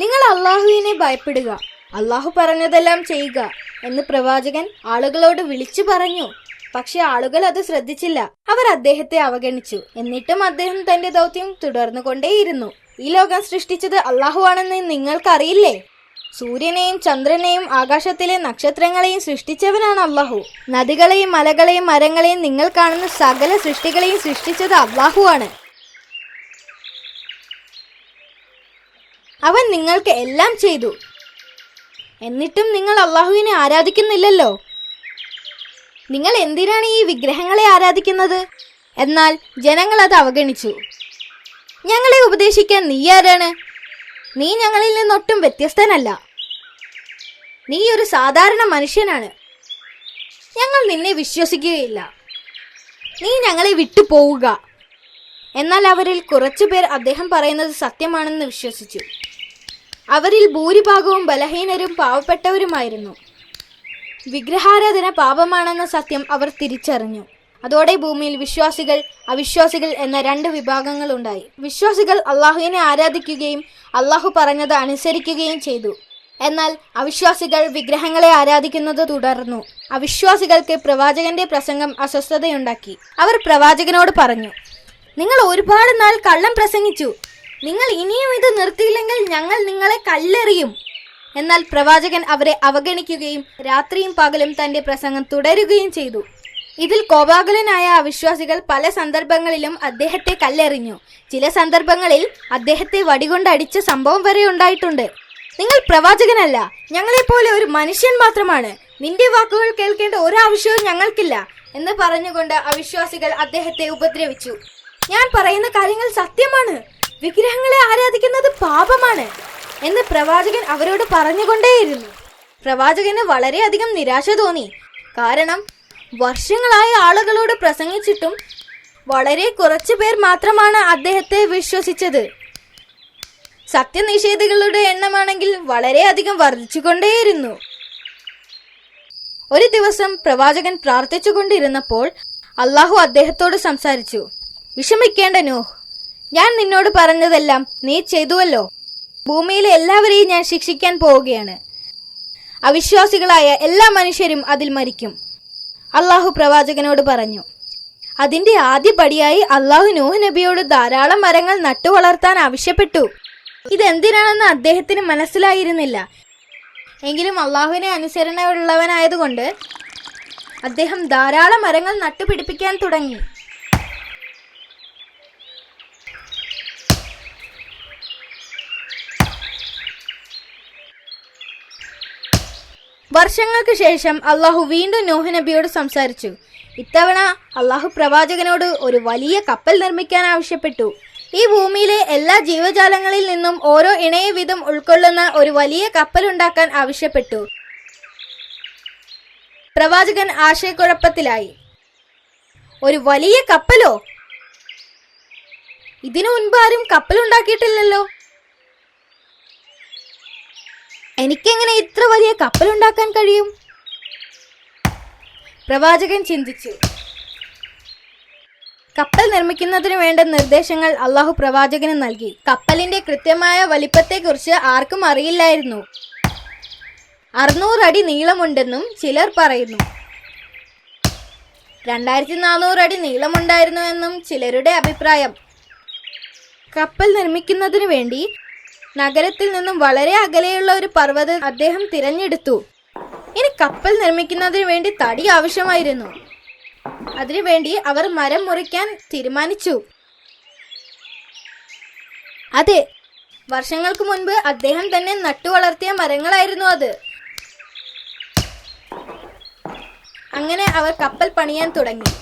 നിങ്ങൾ അള്ളാഹുവിനെ ഭയപ്പെടുക, അള്ളാഹു പറഞ്ഞതെല്ലാം ചെയ്യുക എന്ന് പ്രവാചകൻ ആളുകളോട് വിളിച്ചു പറഞ്ഞു. പക്ഷെ ആളുകൾ അത് ശ്രദ്ധിച്ചില്ല. അവർ അദ്ദേഹത്തെ അവഗണിച്ചു. എന്നിട്ടും അദ്ദേഹം തന്റെ ദൗത്യം തുടർന്നുകൊണ്ടേയിരുന്നു. ഈ ലോകം സൃഷ്ടിച്ചത് അള്ളാഹു ആണെന്ന് നിങ്ങൾക്കറിയില്ലേ? സൂര്യനെയും ചന്ദ്രനെയും ആകാശത്തിലെ നക്ഷത്രങ്ങളെയും സൃഷ്ടിച്ചവനാണ് അള്ളാഹു. നദികളെയും മലകളെയും മരങ്ങളെയും നിങ്ങൾ കാണുന്ന സകല സൃഷ്ടികളെയും സൃഷ്ടിച്ചത് അള്ളാഹു ആണ്. അവൻ നിങ്ങൾക്ക് എല്ലാം ചെയ്തു. എന്നിട്ടും നിങ്ങൾ അള്ളാഹുവിനെ ആരാധിക്കുന്നില്ലല്ലോ. നിങ്ങൾ എന്തിനാണ് ഈ വിഗ്രഹങ്ങളെ ആരാധിക്കുന്നത്? എന്നാൽ ജനങ്ങൾ അത് അവഗണിച്ചു. ഞങ്ങളെ ഉപദേശിക്കാൻ നീ ആരാണ്? നീ ഞങ്ങളിൽ നിന്നൊട്ടും വ്യത്യസ്തനല്ല. നീ ഒരു സാധാരണ മനുഷ്യനാണ്. ഞങ്ങൾ നിന്നെ വിശ്വസിക്കുകയില്ല. നീ ഞങ്ങളെ വിട്ടു പോവുക. എന്നാൽ അവരിൽ കുറച്ചുപേർ അദ്ദേഹം പറയുന്നത് സത്യമാണെന്ന് വിശ്വസിച്ചു. അവരിൽ ഭൂരിഭാഗവും ബലഹീനരും പാവപ്പെട്ടവരുമായിരുന്നു. വിഗ്രഹാരാധന പാപമാണെന്ന സത്യം അവർ തിരിച്ചറിഞ്ഞു. അതോടെ ഭൂമിയിൽ വിശ്വാസികൾ, അവിശ്വാസികൾ എന്ന രണ്ട് വിഭാഗങ്ങൾ ഉണ്ടായി. വിശ്വാസികൾ അള്ളാഹുവിനെ ആരാധിക്കുകയും അള്ളാഹു പറഞ്ഞത് അനുസരിക്കുകയും ചെയ്തു. എന്നാൽ അവിശ്വാസികൾ വിഗ്രഹങ്ങളെ ആരാധിക്കുന്നത് തുടർന്നു. അവിശ്വാസികൾക്ക് പ്രവാചകന്റെ പ്രസംഗം അസ്വസ്ഥതയുണ്ടാക്കി. അവർ പ്രവാചകനോട് പറഞ്ഞു, നിങ്ങൾ ഒരുപാട് നാൾ കള്ളം പ്രസംഗിച്ചു. നിങ്ങൾ ഇനിയും ഇത് നിർത്തിയില്ലെങ്കിൽ ഞങ്ങൾ നിങ്ങളെ കല്ലെറിയും. എന്നാൽ പ്രവാചകൻ അവരെ അവഗണിക്കുകയും രാത്രിയും പകലും തന്റെ പ്രസംഗം തുടരുകയും ചെയ്തു. ഇതിൽ കോപാകുലനായ അവിശ്വാസികൾ പല സന്ദർഭങ്ങളിലും അദ്ദേഹത്തെ കല്ലെറിഞ്ഞു. ചില സന്ദർഭങ്ങളിൽ അദ്ദേഹത്തെ വടികൊണ്ടടിച്ച സംഭവം വരെ ഉണ്ടായിട്ടുണ്ട്. നിങ്ങൾ പ്രവാചകനല്ല, ഞങ്ങളെപ്പോലെ ഒരു മനുഷ്യൻ മാത്രമാണ്. നിന്റെ വാക്കുകൾ കേൾക്കേണ്ട ഒരാവശ്യവും ഞങ്ങൾക്കില്ല എന്ന് പറഞ്ഞുകൊണ്ട് അവിശ്വാസികൾ അദ്ദേഹത്തെ ഉപദ്രവിച്ചു. ഞാൻ പറയുന്ന കാര്യങ്ങൾ സത്യമാണ്. വിഗ്രഹങ്ങളെ ആരാധിക്കുന്നത് പാപമാണ് എന്ന് പ്രവാചകൻ അവരോട് പറഞ്ഞുകൊണ്ടേയിരുന്നു. പ്രവാചകന് വളരെയധികം നിരാശ തോന്നി. കാരണം വർഷങ്ങളായി ആളുകളോട് പ്രസംഗിച്ചിട്ടും വളരെ കുറച്ചു പേർ മാത്രമാണ് അദ്ദേഹത്തെ വിശ്വസിച്ചത്. സത്യനിഷേധികളുടെ എണ്ണമാണെങ്കിൽ വളരെയധികം വർദ്ധിച്ചുകൊണ്ടേയിരുന്നു. ഒരു ദിവസം പ്രവാചകൻ പ്രാർത്ഥിച്ചുകൊണ്ടിരുന്നപ്പോൾ അള്ളാഹു അദ്ദേഹത്തോട് സംസാരിച്ചു. വിഷമിക്കേണ്ട നൂഹ്, ഞാൻ നിന്നോട് പറഞ്ഞതെല്ലാം നീ ചെയ്തുവല്ലോ. ഭൂമിയിലെ എല്ലാവരെയും ഞാൻ ശിക്ഷിക്കാൻ പോവുകയാണ്. അവിശ്വാസികളായ എല്ലാ മനുഷ്യരും അതിൽ മരിക്കും. അള്ളാഹു പ്രവാചകനോട് പറഞ്ഞു. അതിന്റെ ആദ്യപടിയായി അള്ളാഹു നൂഹ് നബിയോട് ധാരാളം മരങ്ങൾ നട്ടുവളർത്താൻ ആവശ്യപ്പെട്ടു. ഇതെന്തിനാണെന്ന് അദ്ദേഹത്തിന് മനസ്സിലായിരുന്നില്ല. എങ്കിലും അള്ളാഹുവിനെ അനുസരണയുള്ളവനായതുകൊണ്ട് അദ്ദേഹം ധാരാളം മരങ്ങൾ നട്ടുപിടിപ്പിക്കാൻ തുടങ്ങി. വർഷങ്ങൾക്ക് ശേഷം അള്ളാഹു വീണ്ടും നൂഹ് നബിയോട് സംസാരിച്ചു. ഇത്തവണ അള്ളാഹു പ്രവാചകനോട് ഒരു വലിയ കപ്പൽ നിർമ്മിക്കാൻ ആവശ്യപ്പെട്ടു. ഈ ഭൂമിയിലെ എല്ലാ ജീവജാലങ്ങളിൽ നിന്നും ഓരോ ഇണയെ വീതം ഉൾക്കൊള്ളുന്ന ഒരു വലിയ കപ്പൽ ഉണ്ടാക്കാൻ ആവശ്യപ്പെട്ടു. പ്രവാചകൻ ആശയക്കുഴപ്പത്തിലായി. ഒരു വലിയ കപ്പലോ? ഇതിനു മുൻപ് ആരും കപ്പലുണ്ടാക്കിയിട്ടില്ലല്ലോ. എനിക്കെങ്ങനെ ഇത്ര വലിയ കപ്പലുണ്ടാക്കാൻ കഴിയും? പ്രവാചകൻ ചിന്തിച്ചു. കപ്പൽ നിർമ്മിക്കുന്നതിന് വേണ്ട നിർദ്ദേശങ്ങൾ അള്ളാഹു പ്രവാചകന് നൽകി. കപ്പലിന്റെ കൃത്യമായ വലിപ്പത്തെക്കുറിച്ച് ആർക്കും അറിയില്ലായിരുന്നു. 600 അടി നീളമുണ്ടെന്നും ചിലർ പറയുന്നു. 2400 അടി നീളമുണ്ടായിരുന്നു എന്നും ചിലരുടെ അഭിപ്രായം. കപ്പൽ നിർമ്മിക്കുന്നതിന് വേണ്ടി നഗരത്തിൽ നിന്നും വളരെ അകലെയുള്ള ഒരു പർവ്വതം അദ്ദേഹം തിരഞ്ഞെടുത്തു. ഇനി കപ്പൽ നിർമ്മിക്കുന്നതിന് വേണ്ടി തടി ആവശ്യമായിരുന്നു. അതിനുവേണ്ടി അവർ മരം മുറിക്കാൻ തീരുമാനിച്ചു. അതെ, വർഷങ്ങൾക്ക് മുൻപ് അദ്ദേഹം തന്നെ നട്ടുവളർത്തിയ മരങ്ങളായിരുന്നു അത്. അങ്ങനെ അവർ കപ്പൽ പണിയാൻ തുടങ്ങി.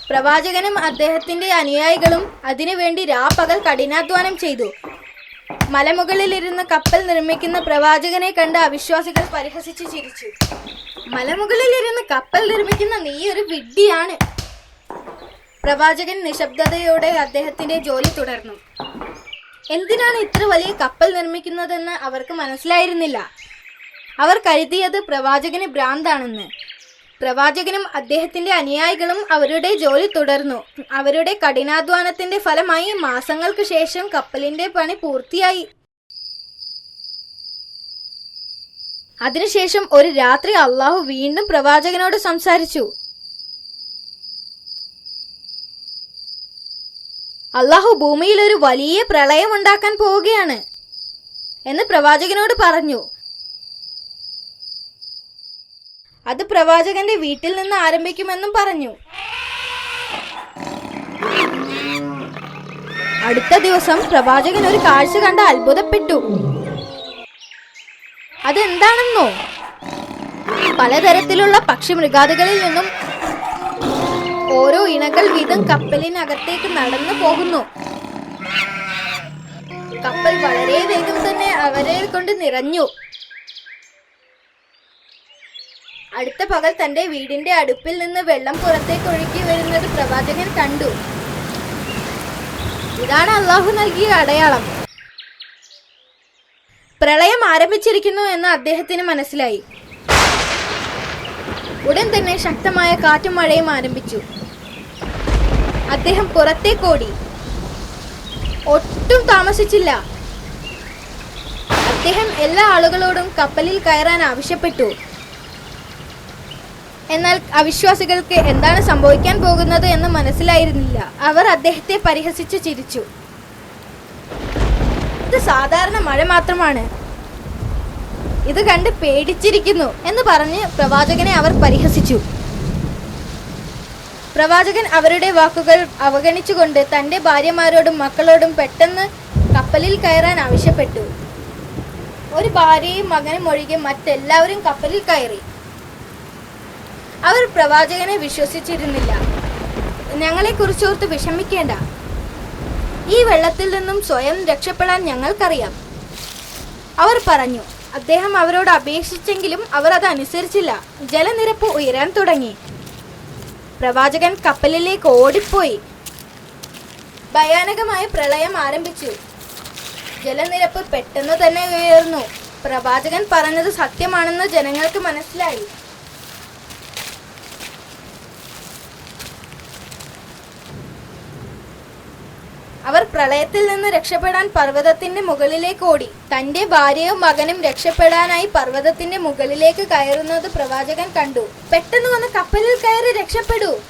പ്രവാചകനും അദ്ദേഹത്തിന്റെ അനുയായികളും അതിനുവേണ്ടി രാപ്പകൽ കഠിനാധ്വാനം ചെയ്തു. മലമുകളിലിരുന്ന് കപ്പൽ നിർമ്മിക്കുന്ന പ്രവാചകനെ കണ്ട് അവിശ്വാസികൾ പരിഹസിച്ചു ചിരിച്ചു. മലമുകളിലിരുന്ന് കപ്പൽ നിർമ്മിക്കുന്ന നീ ഒരു വിഡ്ഢിയാണ്. പ്രവാചകൻ നിശബ്ദതയോടെ അദ്ദേഹത്തിന്റെ ജോലി തുടർന്നു. എന്തിനാണ് ഇത്ര വലിയ കപ്പൽ നിർമ്മിക്കുന്നതെന്ന് അവർക്ക് മനസ്സിലായിരുന്നില്ല. അവർ കരുതിയത് പ്രവാചകന് ഭ്രാന്താണെന്ന്. പ്രവാചകനും അദ്ദേഹത്തിന്റെ അനുയായികളും അവരുടെ ജോലി തുടർന്നു. അവരുടെ കഠിനാധ്വാനത്തിന്റെ ഫലമായി മാസങ്ങൾക്ക് ശേഷം കപ്പലിന്റെ പണി പൂർത്തിയായി. അതിനുശേഷം ഒരു രാത്രി അള്ളാഹു വീണ്ടും പ്രവാചകനോട് സംസാരിച്ചു. അള്ളാഹു ഭൂമിയിൽ ഒരു വലിയ പ്രളയം ഉണ്ടാക്കാൻ പോവുകയാണ് എന്ന് പ്രവാചകനോട് പറഞ്ഞു. അത് പ്രവാചകന്റെ വീട്ടിൽ നിന്ന് ആരംഭിക്കുമെന്നും പറഞ്ഞു. അടുത്ത ദിവസം പ്രവാചകൻ ഒരു കാഴ്ച കണ്ട് അത്ഭുതപ്പെട്ടു. അതെന്താണെന്നോ? പലതരത്തിലുള്ള പക്ഷിമൃഗാദികളിൽ നിന്നും ഓരോ ഇണകൾ വീതം കപ്പലിനകത്തേക്ക് നടന്നു പോകുന്നു. കപ്പൽ വളരെ വേഗം തന്നെ അവരെ കൊണ്ട് നിറഞ്ഞു. അടുത്ത പകൽ തന്റെ വീടിന്റെ അടുപ്പിൽ നിന്ന് വെള്ളം പുറത്തേക്ക് ഒഴുകി വരുന്നത് പ്രവാചകൻ കണ്ടു. ഇതാണ് അള്ളാഹു നൽകിയ അടയാളം. പ്രളയം ആരംഭിച്ചിരിക്കുന്നു എന്ന് അദ്ദേഹത്തിന് മനസ്സിലായി. ഉടൻ തന്നെ ശക്തമായ കാറ്റും മഴയും ആരംഭിച്ചു. അദ്ദേഹം പുറത്തേക്കോടി. ഒട്ടും താമസിച്ചില്ല. അദ്ദേഹം എല്ലാ ആളുകളോടും കപ്പലിൽ കയറാൻ ആവശ്യപ്പെട്ടു. എന്നാൽ അവിശ്വാസികൾക്ക് എന്താണ് സംഭവിക്കാൻ പോകുന്നത് എന്ന് മനസ്സിലായിരുന്നില്ല. അവർ അദ്ദേഹത്തെ പരിഹസിച്ച് ചിരിച്ചു. ഇത് സാധാരണ മഴ മാത്രമാണ്, ഇത് കണ്ട് പേടിച്ചിരിക്കുന്നു എന്ന് പറഞ്ഞ് പ്രവാചകനെ അവർ പരിഹസിച്ചു. പ്രവാചകൻ അവരുടെ വാക്കുകൾ അവഗണിച്ചുകൊണ്ട് തന്റെ ഭാര്യമാരോടും മക്കളോടും പെട്ടെന്ന് കപ്പലിൽ കയറാൻ ആവശ്യപ്പെട്ടു. ഒരു ഭാര്യയും മകനും ഒഴികെ മറ്റെല്ലാവരും കപ്പലിൽ കയറി. അവർ പ്രവാചകനെ വിശ്വസിച്ചിരുന്നില്ല. ഞങ്ങളെ കുറിച്ചോർത്ത് വിഷമിക്കേണ്ട, ഈ വെള്ളത്തിൽ നിന്നും സ്വയം രക്ഷപ്പെടാൻ ഞങ്ങൾക്കറിയാം, അവർ പറഞ്ഞു. അദ്ദേഹം അവരോട് അപേക്ഷിച്ചെങ്കിലും അവർ അത് അനുസരിച്ചില്ല. ജലനിരപ്പ് ഉയരാൻ തുടങ്ങി. പ്രവാചകൻ കപ്പലിലേക്ക് ഓടിപ്പോയി. ഭയാനകമായ പ്രളയം ആരംഭിച്ചു. ജലനിരപ്പ് പെട്ടെന്ന് തന്നെ ഉയർന്നു. പ്രവാചകൻ പറഞ്ഞത് സത്യമാണെന്ന് ജനങ്ങൾക്ക് മനസ്സിലായി. അവർ പ്രളയത്തിൽ നിന്ന് രക്ഷപ്പെടാൻ പർവ്വതത്തിന്റെ മുകളിലേക്ക് ഓടി. തന്റെ ഭാര്യയും മകനും രക്ഷപ്പെടാനായി പർവ്വതത്തിന്റെ മുകളിലേക്ക് കയറുന്നത് പ്രവാചകൻ കണ്ടു. പെട്ടെന്ന് വന്ന് കപ്പലിൽ കയറി രക്ഷപ്പെടൂ,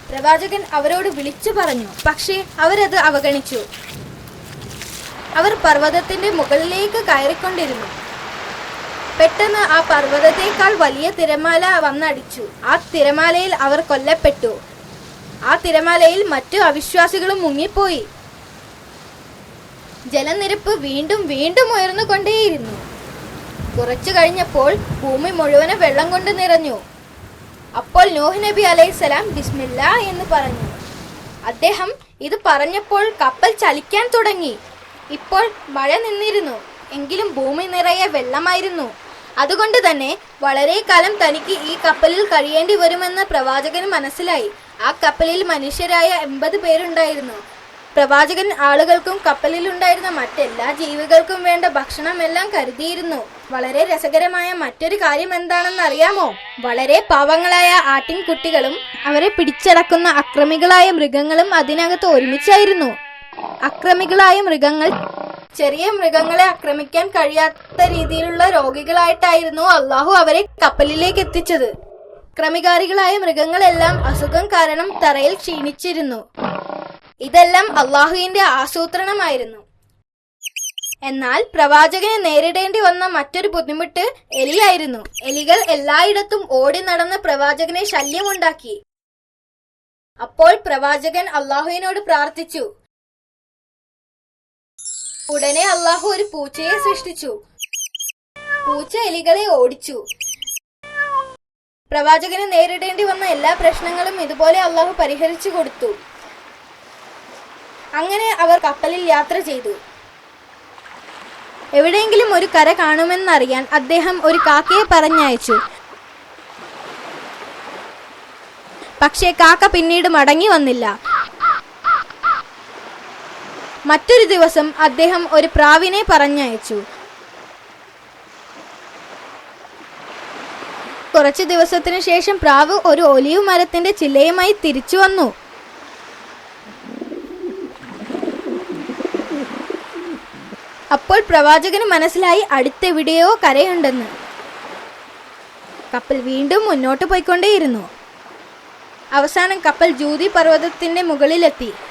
പ്രവാചകൻ അവരോട് വിളിച്ചു പറഞ്ഞു. പക്ഷേ അവരത് അവഗണിച്ചു. അവർ പർവ്വതത്തിന്റെ മുകളിലേക്ക് കയറിക്കൊണ്ടിരുന്നു. പെട്ടെന്ന് ആ പർവ്വതത്തേക്കാൾ വലിയ തിരമാല വന്നടിച്ചു. ആ തിരമാലയിൽ അവർ കൊല്ലപ്പെട്ടു. ആ തിരമാലയിൽ മറ്റു അവിശ്വാസികളും മുങ്ങിപ്പോയി. ജലനിരപ്പ് വീണ്ടും വീണ്ടും ഉയർന്നുകൊണ്ടേയിരുന്നു. കുറച്ചു കഴിഞ്ഞപ്പോൾ ഭൂമി മുഴുവനും വെള്ളം കൊണ്ട് നിറഞ്ഞു. അപ്പോൾ നൂഹ് നബി അലൈഹിസ്സലാം ബിസ്മില്ലാ എന്ന് പറഞ്ഞു. അദ്ദേഹം ഇത് പറഞ്ഞപ്പോൾ കപ്പൽ ചലിക്കാൻ തുടങ്ങി. ഇപ്പോൾ മഴ നിന്നിരുന്നു, എങ്കിലും ഭൂമി നിറയെ വെള്ളമായിരുന്നു. അതുകൊണ്ട് തന്നെ വളരെ കാലം തനിക്ക് ഈ കപ്പലിൽ കഴിയേണ്ടി വരുമെന്ന് പ്രവാചകന് മനസ്സിലായി. ആ കപ്പലിൽ മനുഷ്യരായ 80 പേരുണ്ടായിരുന്നു. പ്രവാചകൻ ആളുകൾക്കും കപ്പലിലുണ്ടായിരുന്ന മറ്റെല്ലാ ജീവികൾക്കും വേണ്ട ഭക്ഷണമെല്ലാം കരുതിയിരുന്നു. വളരെ രസകരമായ മറ്റൊരു കാര്യം എന്താണെന്ന് അറിയാമോ? വളരെ പാവങ്ങളായ ആട്ടിൻകുട്ടികളും അവരെ പിടിച്ചടക്കുന്ന അക്രമികളായ മൃഗങ്ങളും അതിനകത്ത് ഒരുമിച്ചായിരുന്നു. അക്രമികളായ മൃഗങ്ങൾ ചെറിയ മൃഗങ്ങളെ ആക്രമിക്കാൻ കഴിയാത്ത രീതിയിലുള്ള രോഗികളായിട്ടായിരുന്നു അള്ളാഹു അവരെ കപ്പലിലേക്ക് എത്തിച്ചത്. ക്രമികാരികളായ മൃഗങ്ങളെല്ലാം അസുഖം കാരണം തറയിൽ ക്ഷീണിച്ചിരുന്നു. ഇതെല്ലാം അള്ളാഹുവിന്റെ ആസൂത്രണമായിരുന്നു. എന്നാൽ പ്രവാചകനെ നേരിടേണ്ടി വന്ന മറ്റൊരു ബുദ്ധിമുട്ട് എലിയായിരുന്നു. എലികൾ എല്ലായിടത്തും ഓടി നടന്ന് പ്രവാചകനെ ശല്യമുണ്ടാക്കി. അപ്പോൾ പ്രവാചകൻ അള്ളാഹുവിനോട് പ്രാർത്ഥിച്ചു. ഉടനെ അള്ളാഹു ഒരു പൂച്ചയെ സൃഷ്ടിച്ചു. പൂച്ച എലികളെ ഓടിച്ചു. പ്രവാചകന് നേരിടേണ്ടി വന്ന എല്ലാ പ്രശ്നങ്ങളും ഇതുപോലെ അള്ളാഹു പരിഹരിച്ചു കൊടുത്തു. അങ്ങനെ അവർ കപ്പലിൽ യാത്ര ചെയ്തു. എവിടെയെങ്കിലും ഒരു കര കാണുമെന്നറിയാൻ അദ്ദേഹം ഒരു കാക്കയെ പറഞ്ഞയച്ചു. പക്ഷേ കാക്ക പിന്നീട് മടങ്ങി വന്നില്ല. മറ്റൊരു ദിവസം അദ്ദേഹം ഒരു പ്രാവിനെ പറഞ്ഞയച്ചു. കുറച്ചു നേരം കഴിഞ്ഞപ്പോൾ പ്രാവ് തിരികെ വന്നു. പ്രാവ് പറഞ്ഞു, "ഞാൻ ഒരു പ്രാവിനെ പറഞ്ഞയച്ചു. പക്ഷേ പ്രാവ് പിന്നീട് മടങ്ങി വന്നില്ല." മറ്റൊരു ദിവസം അദ്ദേഹം ഒരു പ്രാവിനെ പറഞ്ഞയച്ചു. മറ്റൊരു ദിവസം അദ്ദേഹം ഒരു പ്രാവിനെ പറഞ്ഞയച്ചു. പക്ഷേ പ്രാവ് പിന്നീട് മടങ്ങി വന്നില്ല. മറ്റൊരു ദിവസം അദ്ദേഹം ഒരു പ്രാവിനെ പറഞ്ഞയച്ചു. പക്ഷേ പ്രാവ് പിന്നീട് മടങ്ങി വന്നില്ല. മറ്റൊരു ദിവസം അദ്ദേഹം ഒരു പ്രാവിനെ പറഞ്ഞയച്ചു. കുറച്ചു ദിവസത്തിനു ശേഷം പ്രാവ് ഒരു ഒലിവ് മരത്തിന്റെ ചില്ലയുമായി തിരിച്ചു വന്നു. അപ്പോൾ പ്രവാചകന് മനസ്സിലായി അടുത്തെവിടെയോ കരയുണ്ടെന്ന്. കപ്പൽ വീണ്ടും മുന്നോട്ട് പോയിക്കൊണ്ടേയിരുന്നു. അവസാനം കപ്പൽ ജൂതി പർവ്വതത്തിന്റെ മുകളിലെത്തി.